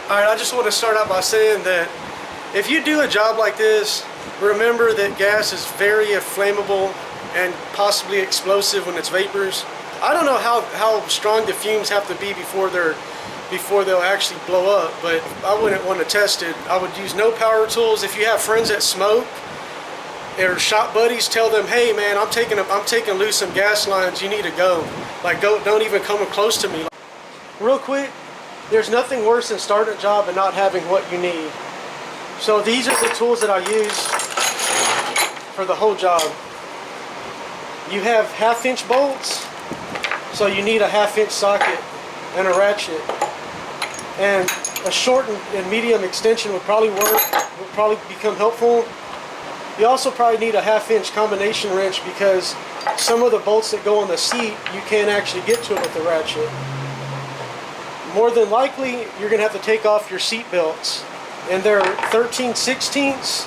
Alright, I just want to start out by saying that if you do a job like this, remember that gas is very flammable and possibly explosive when it's vapors. I don't know how strong the fumes have to be before they'll actually blow up, but I wouldn't want to test it. I would use no power tools. If you have friends that smoke or shop buddies, tell them, hey man, I'm taking loose some gas lines, you need to go. Like, don't even come close to me. Real quick, there's nothing worse than starting a job and not having what you need. So these are the tools that I use for the whole job. You have 1/2-inch bolts, so you need a 1/2-inch socket and a ratchet. And a short and medium extension would probably become helpful. You also probably need a 1/2-inch combination wrench because some of the bolts that go on the seat, you can't actually get to it with the ratchet. More than likely, you're going to have to take off your seat belts. And they're 13/16.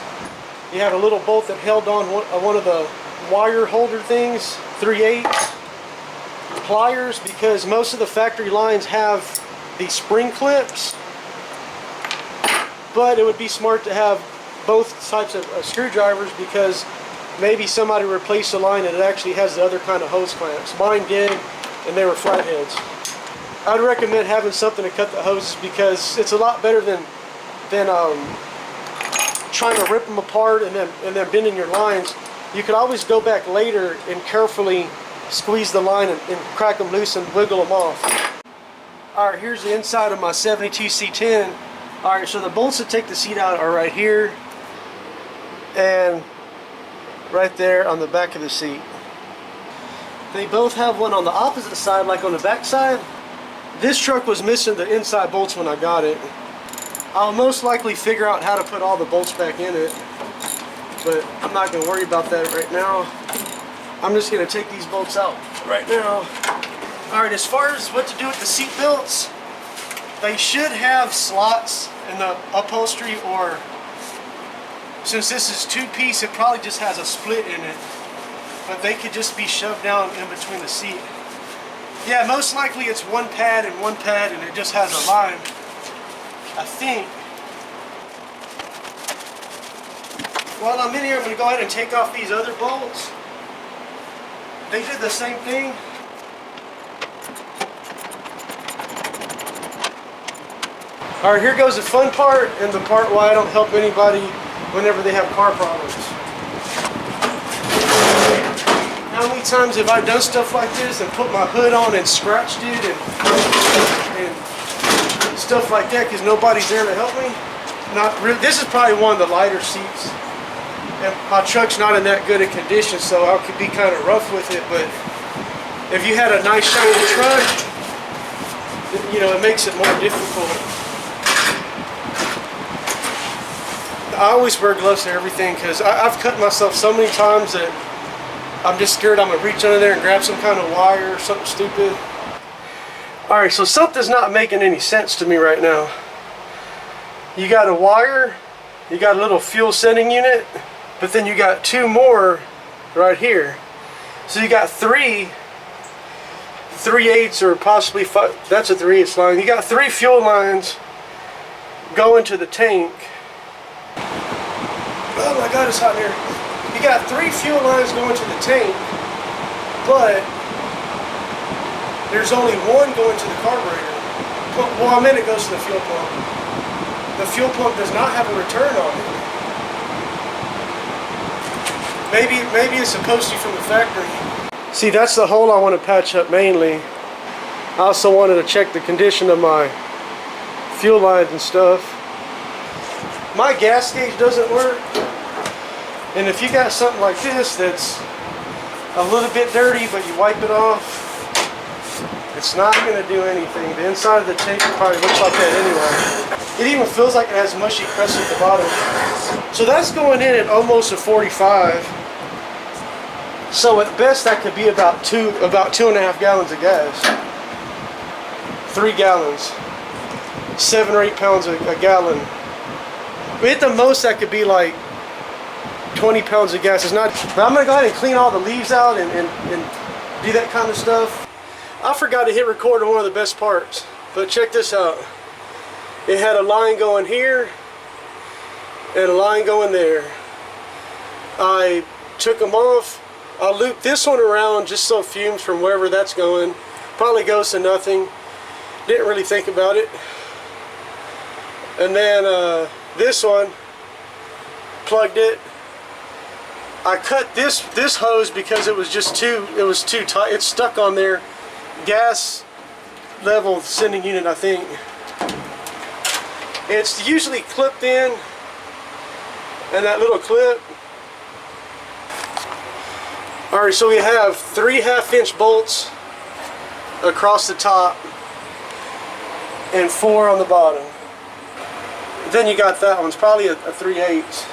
You have a little bolt that held on one of the wire holder things, 3/8. Pliers, because most of the factory lines have these spring clips. But it would be smart to have both types of screwdrivers because maybe somebody replaced a line and it actually has the other kind of hose clamps. Mine did, and they were flatheads. I'd recommend having something to cut the hoses because it's a lot better than trying to rip them apart and then bending your lines. You could always go back later and carefully squeeze the line and crack them loose and wiggle them off. Alright, here's the inside of my 72 C10. Alright, so the bolts that take the seat out are right here and right there on the back of the seat. They both have one on the opposite side, like on the back side. This truck was missing the inside bolts when I got it. I'll most likely figure out how to put all the bolts back in it, but I'm not going to worry about that right now. I'm just going to take these bolts out right now. Alright, as far as what to do with the seat belts, they should have slots in the upholstery, or since this is two-piece, it probably just has a split in it, but they could just be shoved down in between the seat. Yeah, most likely it's one pad and it just has a line, I think. While I'm in here, I'm going to go ahead and take off these other bolts. They did the same thing. Alright, here goes the fun part and the part why I don't help anybody whenever they have car problems. How many times have I done stuff like this and put my hood on and scratched it and stuff like that because nobody's there to help me? Not really. This is probably one of the lighter seats, and my truck's not in that good a condition, so I could be kind of rough with it. But if you had a nice shiny truck, you know, it makes it more difficult. I always wear gloves and everything because I've cut myself so many times that I'm just scared I'm going to reach under there and grab some kind of wire or something stupid. Alright, so something's not making any sense to me right now. You got a wire, you got a little fuel sending unit, but then you got two more right here. So you got three 3/8 or possibly 5, that's a 3/8 line. You got 3 fuel lines going to the tank. Oh my God, it's hot in here. You got 3 fuel lines going to the tank, but there's only one going to the carburetor. Well, I meant it goes to the fuel pump. The fuel pump does not have a return on it. Maybe it's supposed to from the factory. See, that's the hole I want to patch up mainly. I also wanted to check the condition of my fuel lines and stuff. My gas gauge doesn't work. And if you got something like this that's a little bit dirty but you wipe it off, it's not going to do anything. The inside of the tank probably looks like that anyway. It even feels like it has mushy crust at the bottom. So that's going in at almost a 45. So at best that could be about 2.5 gallons of gas. 3 gallons. 7 or 8 pounds a gallon. But at the most that could be like 20 pounds of gas. It's not. But I'm going to go ahead and clean all the leaves out and do that kind of stuff. I forgot to hit record on one of the best parts. But check this out. It had a line going here and a line going there. I took them off. I looped this one around just so fumes from wherever that's going probably goes to nothing. Didn't really think about it. And then this one, plugged it. I cut this hose because it was too tight. It's stuck on there. Gas level sending unit, I think. It's usually clipped in, and that little clip. Alright, so we have 3 1/2-inch bolts across the top and 4 on the bottom. Then you got that one. It's probably a 3/8.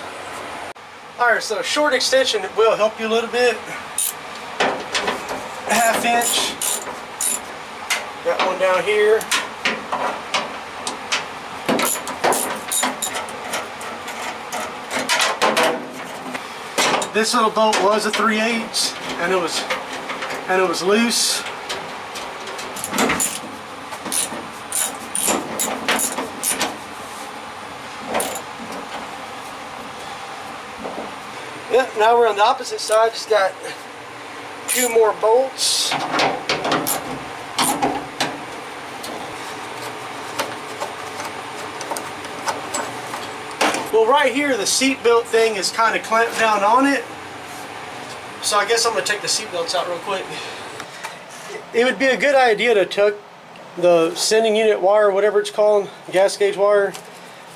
Alright, so a short extension will help you a little bit. 1/2 inch. Got one down here. This little bolt was a 3/8, and it was loose. Yep, now we're on the opposite side. Just got 2 more bolts. Well, right here, the seatbelt thing is kind of clamped down on it. So I guess I'm going to take the seatbelts out real quick. It would be a good idea to tuck the sending unit wire, whatever it's called, gas gauge wire.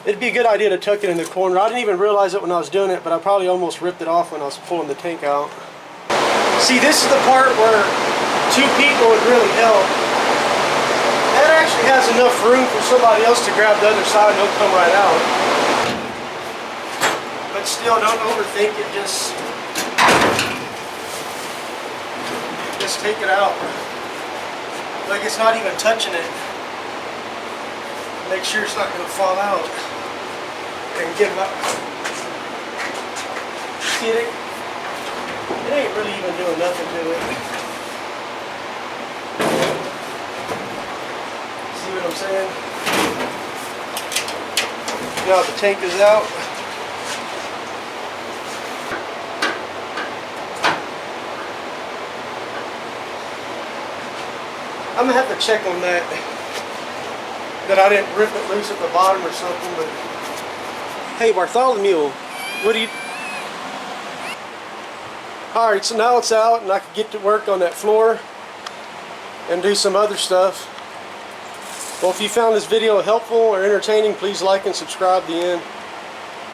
It'd be a good idea to tuck it in the corner. I didn't even realize it when I was doing it, but I probably almost ripped it off when I was pulling the tank out. See, this is the part where 2 people would really help. That actually has enough room for somebody else to grab the other side and it'll come right out. But still, don't overthink it. Just take it out. Like it's not even touching it. Make sure it's not going to fall out. And get it up. See it? It ain't really even doing nothing to it. See what I'm saying? Now the tank is out. I'm gonna have to check on that I didn't rip it loose at the bottom or something. But hey, Bartholomew, what do you? All right, so now it's out, and I can get to work on that floor and do some other stuff. Well, if you found this video helpful or entertaining, please like and subscribe to the end.